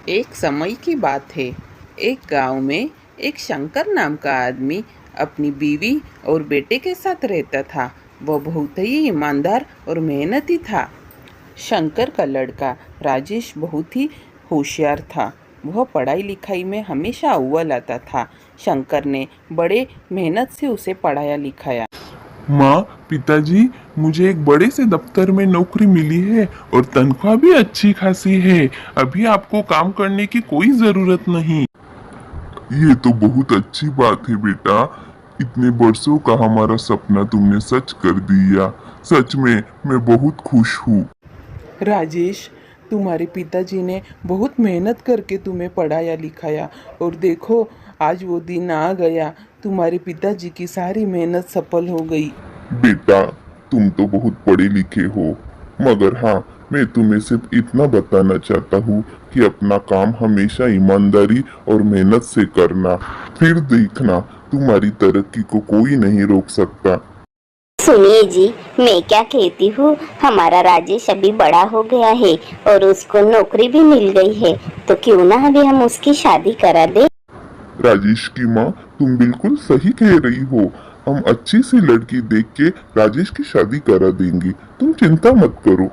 एक समय की बात है। एक गांव में एक शंकर नाम का आदमी अपनी बीवी और बेटे के साथ रहता था। वह बहुत ही ईमानदार और मेहनती था। शंकर का लड़का राजेश बहुत ही होशियार था। वह पढ़ाई लिखाई में हमेशा अव्वल आता था। शंकर ने बड़े मेहनत से उसे पढ़ाया लिखाया। माँ, पिताजी, मुझे एक बड़े से दफ्तर में नौकरी मिली है और तनख्वाह भी अच्छी खासी है। अभी आपको काम करने की कोई जरूरत नहीं। ये तो बहुत अच्छी बात है बेटा। इतने वर्षों का हमारा सपना तुमने सच कर दिया। सच में मैं बहुत खुश हूँ। राजेश, तुम्हारे पिताजी ने बहुत मेहनत करके तुम्हें पढ़ाया लिखाया और देखो, आज वो दिन आ गया। तुम्हारे पिताजी की सारी मेहनत सफल हो गई। बेटा, तुम तो बहुत पढ़े लिखे हो, मगर हाँ, मैं तुम्हें सिर्फ इतना बताना चाहता हूँ कि अपना काम हमेशा ईमानदारी और मेहनत से करना। फिर देखना, तुम्हारी तरक्की को कोई नहीं रोक सकता। सुनिए जी, मैं क्या कहती हूँ, हमारा राजेश अभी बड़ा हो गया है और उसको नौकरी भी मिल गई है, तो क्यों ना अभी हम उसकी शादी करा दे। राजेश की माँ, तुम बिल्कुल सही कह रही हो। हम अच्छी सी लड़की देख के राजेश की शादी करा देंगे। तुम चिंता मत करो।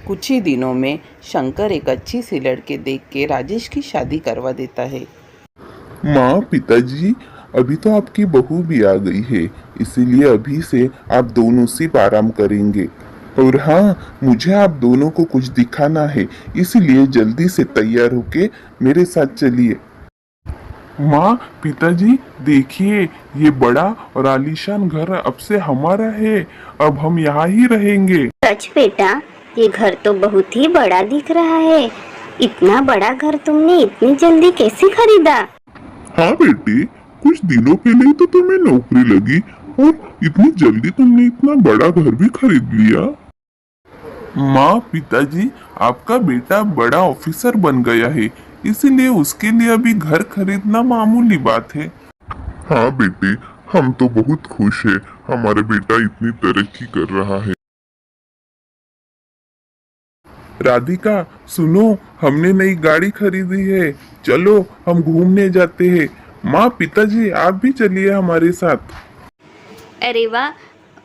कुछ ही दिनों में शंकर एक अच्छी सी लड़के देख के राजेश की शादी करवा देता है। माँ, पिताजी, अभी तो आपकी बहू भी आ गई है, इसीलिए अभी से आप दोनों सिर्फ आराम करेंगे। और हाँ, मुझे आप दोनों को कुछ दिखाना है, इसीलिए जल्दी से तैयार होके मेरे साथ चलिए। माँ, पिताजी, देखिए, ये बड़ा और आलीशान घर अब से हमारा है। अब हम यहाँ ही रहेंगे। सच बेटा, ये घर तो बहुत ही बड़ा दिख रहा है। इतना बड़ा घर तुमने इतनी जल्दी कैसे खरीदा। हाँ बेटे, कुछ दिनों पहले ही तो तुम्हें नौकरी लगी और इतनी जल्दी तुमने इतना बड़ा घर भी खरीद लिया। माँ, पिताजी, आपका बेटा बड़ा ऑफिसर बन गया है, इसीलिए उसके लिए अभी घर खरीदना मामूली बात है। हाँ बेटे, हम तो बहुत खुश हैं। हमारा बेटा इतनी तरक्की कर रहा है। राधिका, सुनो, हमने नई गाड़ी खरीदी है। चलो, हम घूमने जाते हैं। माँ, पिताजी, आप भी चलिए हमारे साथ। अरे वाह,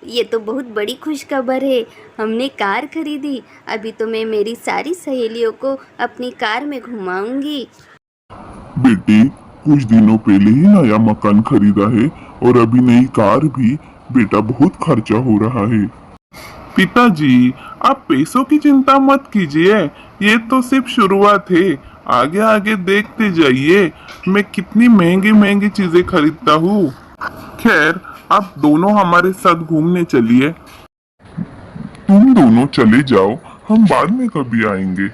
ये तो बहुत बड़ी खुशखबर है। हमने कार खरीदी। अभी तो मैं मेरी सारी सहेलियों को अपनी कार में घुमाऊंगी। बेटे, कुछ दिनों पहले ही नया मकान खरीदा है और अभी नई कार भी। बेटा, बहुत खर्चा हो रहा है। पिताजी, आप पैसों की चिंता मत कीजिए। ये तो सिर्फ शुरुआत है। आगे आगे देखते जाइए, मैं कितनी महंगी महंगी चीजें खरीदता हूँ। खैर, आप दोनों हमारे साथ घूमने चलिए। तुम दोनों चले जाओ, हम बाद में कभी आएंगे।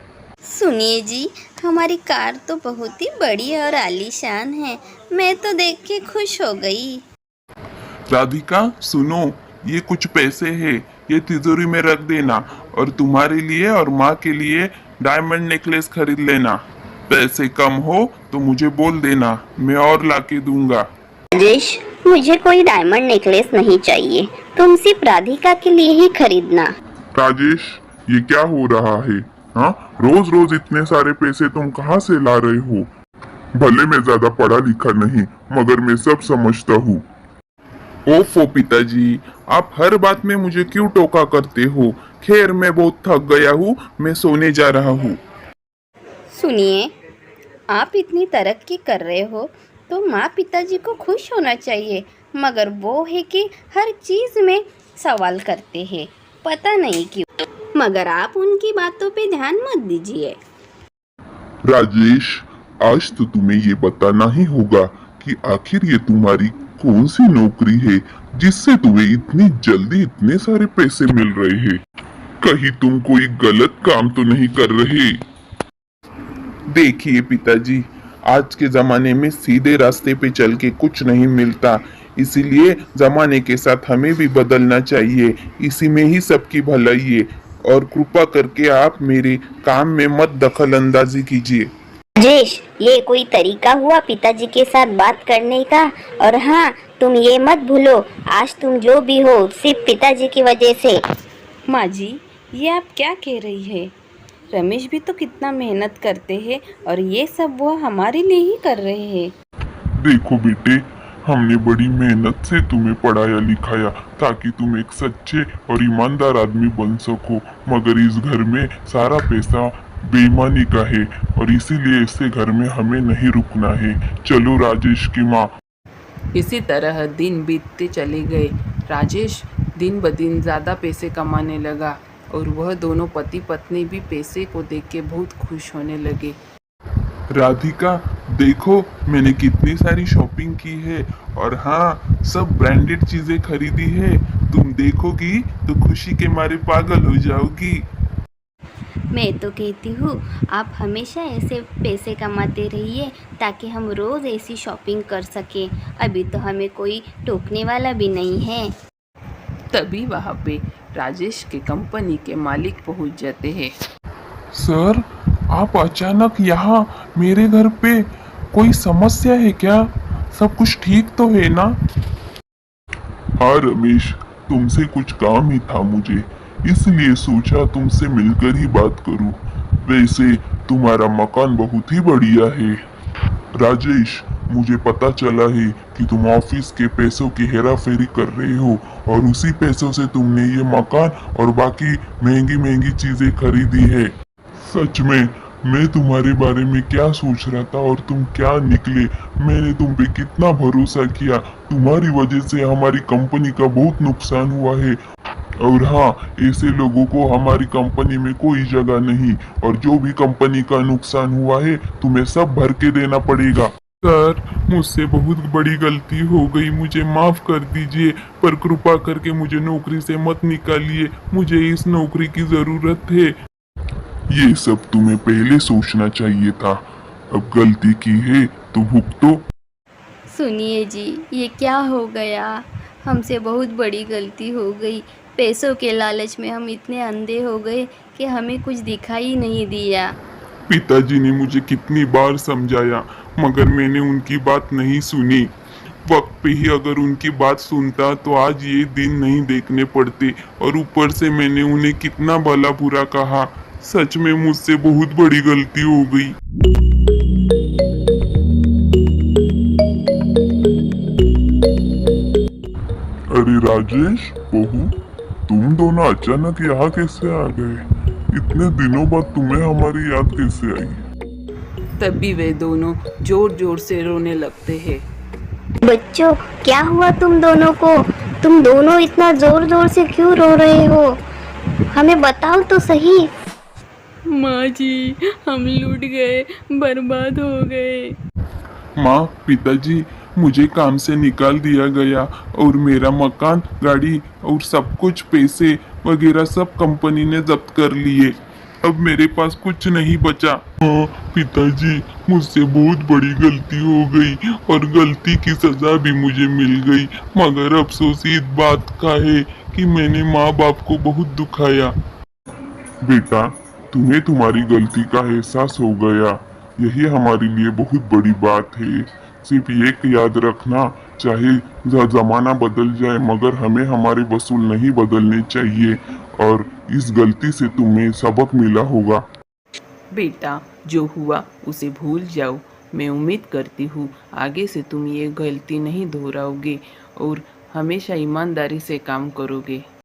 सुनिए जी, हमारी कार तो बहुत ही बड़ी और आलीशान है। मैं तो देख के खुश हो गई। राधिका, सुनो, ये कुछ पैसे हैं, ये तिजोरी में रख देना और तुम्हारे लिए और माँ के लिए डायमंड नेकलेस खरीद लेना। पैसे कम हो तो मुझे बोल देना, मैं और लाके दूंगा। राजेश, मुझे कोई डायमंड नेकलेस नहीं चाहिए। तुम सिर्फ राधिका के लिए ही खरीदना। राजेश, ये क्या हो रहा है? हाँ, रोज रोज इतने सारे पैसे तुम कहाँ से ला रहे हो? भले मैं ज्यादा पढ़ा लिखा नहीं, मगर मैं सब समझता हूँ। ओफो पिताजी, आप हर बात में मुझे क्यों टोका करते हो? खैर, मैं बहुत थक गया हूँ, मैं सोने जा रहा हूँ। सुनिए, आप इतनी तरक्की कर रहे हो तो माँ पिताजी को खुश होना चाहिए, मगर वो है कि हर चीज़ में सवाल करते हैं, पता नहीं क्यों। मगर आप उनकी बातों पे ध्यान मत दीजिए। राजेश, आज तो तुम्हें ये बताना ही होगा कि आखिर ये तुम्हारी कौन सी नौकरी है जिससे तुम्हें इतनी जल्दी इतने सारे पैसे मिल रहे हैं। कहीं तुम कोई गलत काम तो नहीं कर रहे? देखिए पिताजी, आज के जमाने में सीधे रास्ते पे चल के कुछ नहीं मिलता, इसीलिए जमाने के साथ हमें भी बदलना चाहिए। इसी में ही सबकी भलाई है। और कृपा करके आप मेरे काम में मत दखल अंदाजी कीजिए। राजेश, ये कोई तरीका हुआ पिताजी के साथ बात करने का? और हाँ, तुम ये मत भूलो, आज तुम जो भी हो सिर्फ पिताजी की वजह से। माँ जी, ये आप क्या कह रही है? रमेश भी तो कितना मेहनत करते हैं और ये सब वो हमारे लिए ही कर रहे हैं। देखो बेटे, हमने बड़ी मेहनत से तुम्हें पढ़ाया लिखाया ताकि तुम एक सच्चे और ईमानदार आदमी बन सको, मगर इस घर में सारा पैसा बेईमानी का है और इसीलिए ऐसे घर में हमें नहीं रुकना है। चलो राजेश की माँ। इसी तरह दिन बीतते चले गए। राजेश दिन ब दिन ज़्यादा पैसे कमाने लगा और वह दोनों पति पत्नी भी पैसे को देख के बहुत खुश होने लगे। राधिका, देखो मैंने कितनी सारी शॉपिंग की है और हाँ, सब ब्रांडेड चीजें खरीदी है। तुम देखोगी तो खुशी के मारे पागल हो जाओगी। मैं तो कहती हूँ आप हमेशा ऐसे पैसे कमाते रहिए ताकि हम रोज़ ऐसी शॉपिंग कर सकें। अभी तो हमें कोई टोकने वाला भी नहीं है। तभी वहाँ पे राजेश के कंपनी के मालिक पहुँच जाते हैं। सर, आप अचानक यहाँ मेरे घर पे, कोई समस्या है क्या? सब कुछ ठीक तो है ना? हाँ रमेश, तुमसे कुछ काम ही था मुझे, इसलिए सोचा तुमसे मिलकर ही बात करूं। वैसे तुम्हारा मकान बहुत ही बढ़िया है। राजेश, मुझे पता चला है कि तुम ऑफिस के पैसों की हेरा फेरी कर रहे हो और उसी पैसों से तुमने ये मकान और बाकी महंगी महंगी चीजें खरीदी है। सच में मैं तुम्हारे बारे में क्या सोच रहा था और तुम क्या निकले। मैंने तुम पे कितना भरोसा किया। तुम्हारी वजह से हमारी कंपनी का बहुत नुकसान हुआ है और हाँ, ऐसे लोगों को हमारी कंपनी में कोई जगह नहीं और जो भी कंपनी का नुकसान हुआ है तुम्हें सब भर के देना पड़ेगा। सर, मुझसे बहुत बड़ी गलती हो गई, मुझे माफ कर दीजिए, पर कृपा करके मुझे नौकरी से मत निकालिए, मुझे इस नौकरी की जरूरत है। ये सब तुम्हें पहले सोचना चाहिए था। अब गलती की है तो भुगतो। सुनिए जी, ये क्या हो गया? हमसे बहुत बड़ी गलती हो गई। पैसों के लालच में हम इतने अंधे हो गए कि हमें कुछ दिखाई नहीं दिया। पिताजी ने मुझे कितनी बार समझाया मगर मैंने उनकी बात नहीं सुनी। वक्त पे ही अगर उनकी बात सुनता तो आज ये दिन नहीं देखने पड़ते और ऊपर से मैंने उन्हें कितना भला बुरा कहा। सच में मुझसे बहुत बड़ी गलती हो गई। अरे राजेश, बहू, तुम दोनों अचानक यहाँ कैसे आ गए? इतने दिनों बाद तुम्हें हमारी याद कैसे आई? तभी वे दोनों जोर जोर से रोने लगते हैं। बच्चों, क्या हुआ तुम दोनों को? तुम दोनों इतना जोर जोर से क्यों रो रहे हो? हमें बताओ तो सही। माँ जी, हम लूट गए, बर्बाद हो गए। माँ, पिताजी, मुझे काम से निकाल दिया गया और मेरा मकान, गाड़ी और सब कुछ पैसे वगैरह सब कंपनी ने जब्त कर लिए। अब मेरे पास कुछ नहीं बचा। हाँ पिताजी, मुझसे बहुत बड़ी गलती हो गई और गलती की सजा भी मुझे मिल गई, मगर अफसोस इस बात का है कि मैंने माँ बाप को बहुत दुखाया। बेटा, तुम्हें तुम्हारी गलती का एहसास हो गया, यही हमारे लिए बहुत बड़ी बात है। सिर्फ एक याद रखना, चाहे जमाना बदल जाए मगर हमें हमारे वसूल नहीं बदलने चाहिए और इस गलती से तुम्हें सबक मिला होगा। बेटा, जो हुआ उसे भूल जाओ। मैं उम्मीद करती हूँ आगे से तुम ये गलती नहीं दोहराओगे और हमेशा ईमानदारी से काम करोगे।